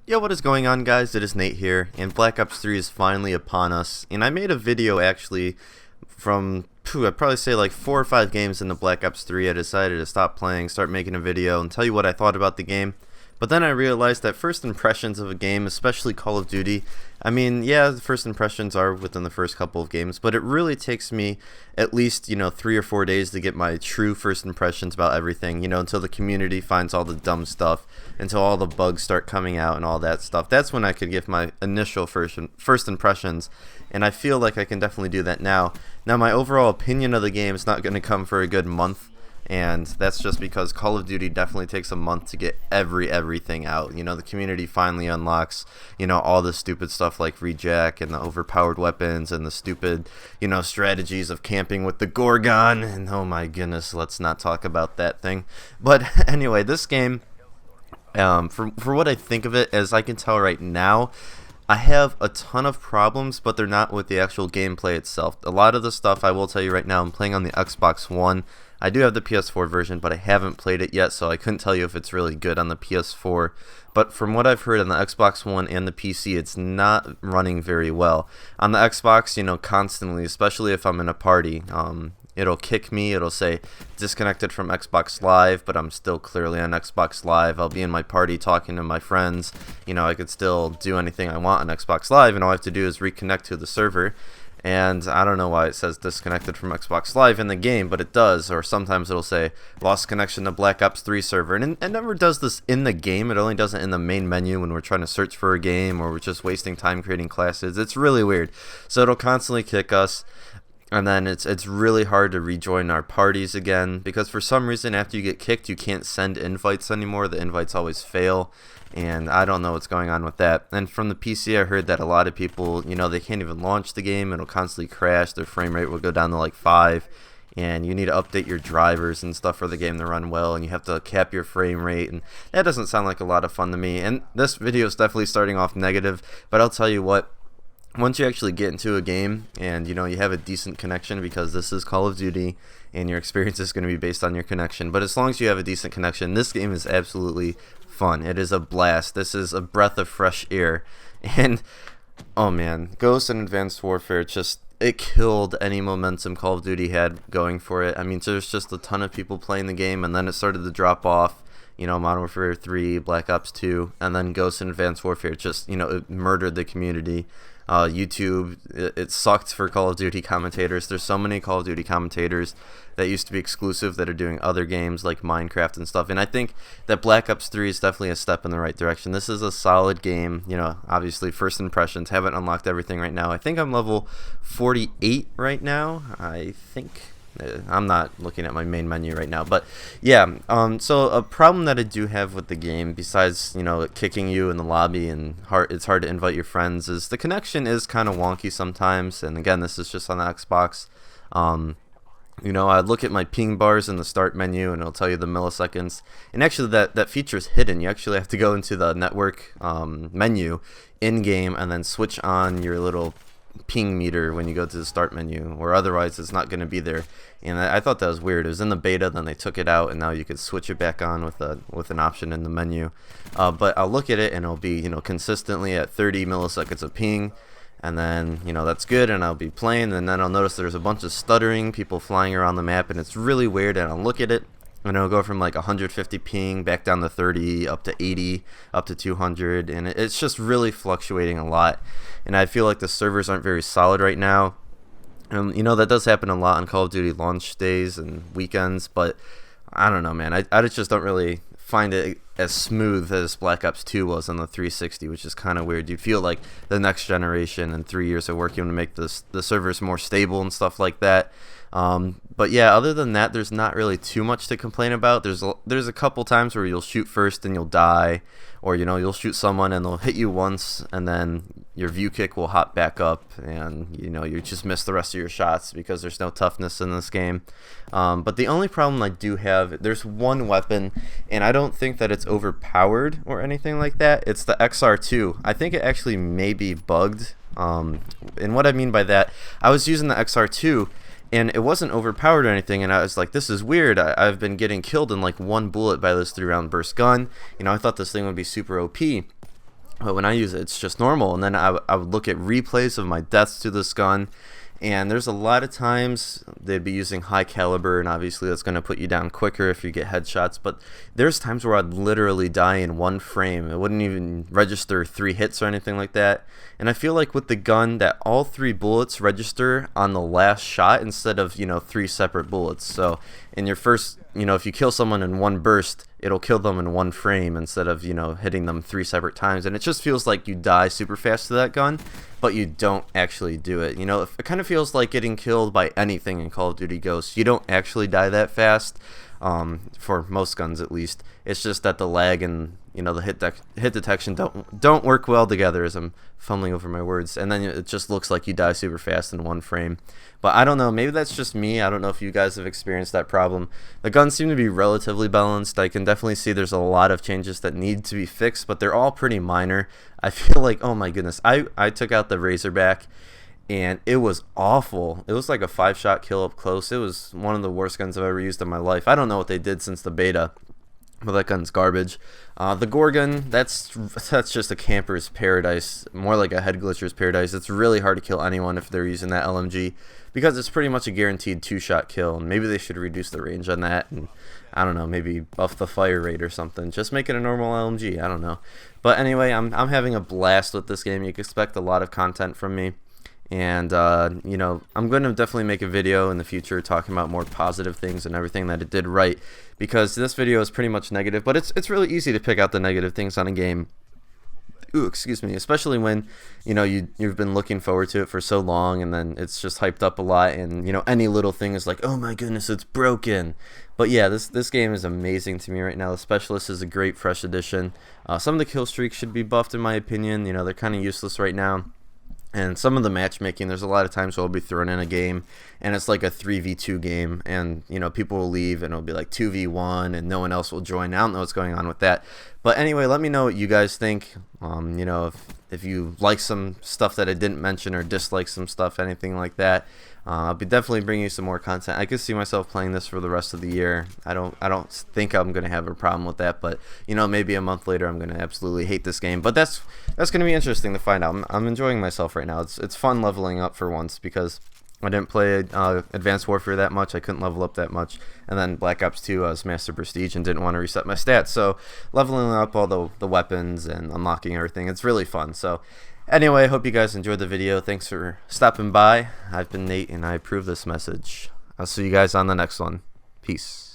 Yo, what is going on, guys? It is Nate here, and Black Ops 3 is finally upon us. And I made a video actually from, I'd probably say like 4 or 5 games into Black Ops 3. I decided to stop playing, start making a video, and tell you what I thought about the game. But then I realized that first impressions of a game, especially Call of Duty, I mean, yeah, the first impressions are within the first couple of games, but it really takes me at least, 3 or 4 days to get my true first impressions about everything, until the community finds all the dumb stuff, until all the bugs start coming out and all that stuff. That's when I could give my initial first impressions, and I feel like I can definitely do that now. Now, my overall opinion of the game is not going to come for a good month. And that's just because Call of Duty definitely takes a month to get everything out. The community finally unlocks, all the stupid stuff like rejack and the overpowered weapons and the stupid, strategies of camping with the Gorgon. And oh my goodness, let's not talk about that thing. But anyway, this game, for what I think of it, as I can tell right now, I have a ton of problems, but they're not with the actual gameplay itself. A lot of the stuff, I will tell you right now, I'm playing on the Xbox One. I do have the PS4 version, but I haven't played it yet, so I couldn't tell you if it's really good on the PS4. But from what I've heard on the Xbox One and the PC, it's not running very well. On the Xbox, constantly, especially if I'm in a party, it'll kick me, it'll say disconnected from Xbox Live, but I'm still clearly on Xbox Live. I'll be in my party talking to my friends, I could still do anything I want on Xbox Live, and all I have to do is reconnect to the server. And I don't know why it says disconnected from Xbox Live in the game, but it does. Or sometimes it'll say lost connection to Black Ops 3 server. And it never does this in the game. It only does it in the main menu when we're trying to search for a game or we're just wasting time creating classes. It's really weird. So it'll constantly kick us. And then it's really hard to rejoin our parties again, because for some reason after you get kicked you can't send invites anymore. The invites always fail, and I don't know what's going on with that. And from the PC I heard that a lot of people, they can't even launch the game. It'll constantly crash. Their frame rate will go down to like 5, and you need to update your drivers and stuff for the game to run well, and you have to cap your frame rate, and that doesn't sound like a lot of fun to me. And this video is definitely starting off negative, but I'll tell you what, once you actually get into a game and you have a decent connection, because this is Call of Duty and your experience is going to be based on your connection, but as long as you have a decent connection, this game is absolutely fun. It is a blast. This is a breath of fresh air. And oh man, Ghost and Advanced Warfare, it killed any momentum Call of Duty had going for it. I mean, there's just a ton of people playing the game, and then it started to drop off. Modern Warfare 3, Black Ops 2, and then Ghost and Advanced Warfare it murdered the community. YouTube, it sucked for Call of Duty commentators. There's so many Call of Duty commentators that used to be exclusive that are doing other games like Minecraft and stuff. And I think that Black Ops 3 is definitely a step in the right direction. This is a solid game. Obviously first impressions, haven't unlocked everything right now. I think I'm level 48 right now. I think. I'm not looking at my main menu right now, but yeah, so a problem that I do have with the game, besides it kicking you in the lobby and it's hard to invite your friends, is the connection is kind of wonky sometimes. And again, this is just on the Xbox. I look at my ping bars in the start menu and it'll tell you the milliseconds, and actually that feature is hidden. You actually have to go into the network menu in game and then switch on your little ping meter when you go to the start menu, or otherwise it's not going to be there. And I thought that was weird. It was in the beta, then they took it out, and now you could switch it back on with an option in the menu. But I'll look at it and it'll be consistently at 30 milliseconds of ping, and then that's good, and I'll be playing, and then I'll notice there's a bunch of stuttering people flying around the map, and it's really weird. And I'll look at it and it'll go from like 150 ping back down to 30, up to 80, up to 200, and it's just really fluctuating a lot. And I feel like the servers aren't very solid right now. And that does happen a lot on Call of Duty launch days and weekends, but I don't know, man. I just don't really find it as smooth as Black Ops 2 was on the 360, which is kind of weird. You feel like the next generation and 3 years of working to make the servers more stable and stuff like that. But yeah, other than that, there's not really too much to complain about. There's a couple times where you'll shoot first and you'll die, or you'll shoot someone and they'll hit you once and then your view kick will hop back up, and you just miss the rest of your shots because there's no toughness in this game. But the only problem I do have, there's one weapon, and I don't think that it's overpowered or anything like that. It's the XR2. I think it actually may be bugged. And what I mean by that, I was using the XR2 and it wasn't overpowered or anything, and I was like, this is weird. I've been getting killed in like one bullet by this 3-round burst gun. I thought this thing would be super OP. But when I use it, it's just normal. And then I would look at replays of my deaths to this gun, and there's a lot of times they'd be using high caliber, and obviously that's going to put you down quicker if you get headshots. But there's times where I'd literally die in one frame. It wouldn't even register 3 hits or anything like that. And I feel like with the gun that all 3 bullets register on the last shot instead of, 3 separate bullets. So in your first, if you kill someone in one burst, it'll kill them in one frame instead of, hitting them 3 separate times. And it just feels like you die super fast to that gun, but you don't actually do it. It kind of feels like getting killed by anything in Call of Duty Ghosts. You don't actually die that fast, for most guns at least. It's just that the lag and the hit detection don't work well together, as I'm fumbling over my words, and then it just looks like you die super fast in one frame. But I don't know, maybe that's just me. I don't know if you guys have experienced that problem. The guns seem to be relatively balanced. I can definitely see there's a lot of changes that need to be fixed, but they're all pretty minor. I feel like, oh my goodness, I took out the Razorback and it was awful. It was like a 5-shot kill up close. It was one of the worst guns I've ever used in my life. I don't know what they did since the beta, but that gun's garbage. The Gore gun, that's just a camper's paradise, more like a head glitcher's paradise. It's really hard to kill anyone if they're using that LMG, because it's pretty much a guaranteed 2-shot kill, and maybe they should reduce the range on that, and I don't know, maybe buff the fire rate or something. Just make it a normal LMG, I don't know. But anyway, I'm having a blast with this game. You can expect a lot of content from me. And I'm going to definitely make a video in the future talking about more positive things and everything that it did right, because this video is pretty much negative, but it's really easy to pick out the negative things on a game. Ooh, excuse me, especially when you've been looking forward to it for so long, and then it's just hyped up a lot, and any little thing is like, oh my goodness, it's broken. But yeah, this game is amazing to me right now. The Specialist is a great fresh addition. Some of the kill streaks should be buffed in my opinion. They're kind of useless right now. And some of the matchmaking, there's a lot of times where I'll be thrown in a game and it's like a 3v2 game, and people will leave and it'll be like 2v1 and no one else will join. I don't know what's going on with that. But anyway, let me know what you guys think. If you like some stuff that I didn't mention or dislike some stuff, anything like that. I'll be definitely bringing you some more content. I could see myself playing this for the rest of the year. I don't think I'm gonna have a problem with that, but maybe a month later I'm gonna absolutely hate this game. But that's gonna be interesting to find out. I'm enjoying myself right now. It's fun leveling up for once, because I didn't play Advanced Warfare that much. I couldn't level up that much. And then Black Ops 2, I was Master Prestige and didn't want to reset my stats. So leveling up all the weapons and unlocking everything, it's really fun. So anyway, I hope you guys enjoyed the video. Thanks for stopping by. I've been Nate, and I approve this message. I'll see you guys on the next one. Peace.